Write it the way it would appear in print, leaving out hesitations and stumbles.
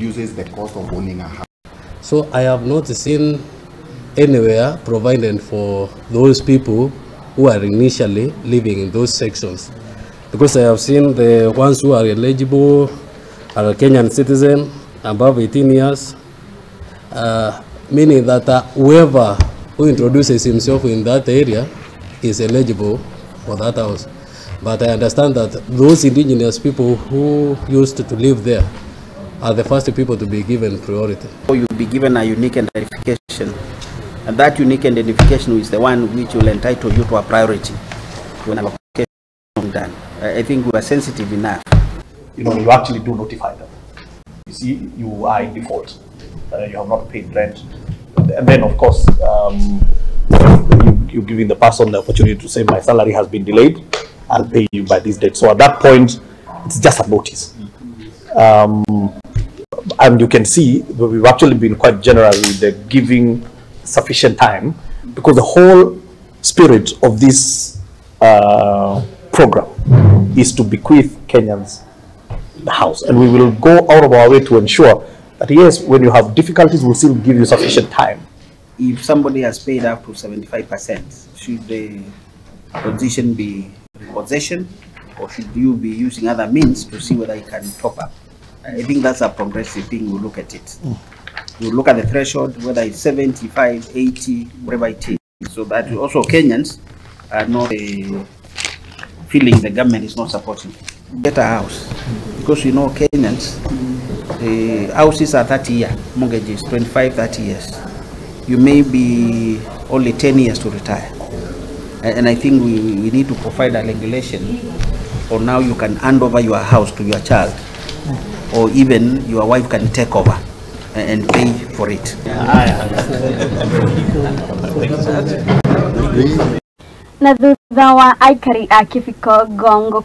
reduces the cost of owning a house. So I have not seen anywhere provided for those people who are initially living in those sections. Because I have seen the ones who are eligible are a Kenyan citizen above 18 years, meaning that whoever who introduces himself in that area is eligible for that house. But I understand that those indigenous people who used to live there are the first people to be given priority. So you'll be given a unique identification, and that unique identification is the one which will entitle you to a priority when a location is done. I think we are sensitive enough. You know, you actually do notify them. You see, you are in default. You have not paid rent. And then, of course, you're giving the person the opportunity to say, my salary has been delayed, I'll pay you by this date. So at that point, it's just a notice. And you can see we've actually been quite generous with the giving sufficient time, because the whole spirit of this program is to bequeath Kenyans the house. And we will go out of our way to ensure that, yes, when you have difficulties, we'll still give you sufficient time. If somebody has paid up to 75%, should the position be repossession, or should you be using other means to see whether you can top up? I think that's a progressive thing. We'll look at it. We'll look at the threshold, whether it's 75, 80, whatever it is, so that also Kenyans are not feeling the government is not supporting. Get a house, because you know Kenyans, houses are 30-year mortgages, 25, 30 years. You may be only 10 years to retire. And I think we need to provide a regulation, or now you can hand over your house to your child, or even your wife can take over and pay for it. Na thutha wa aikari a Kibiko Gongo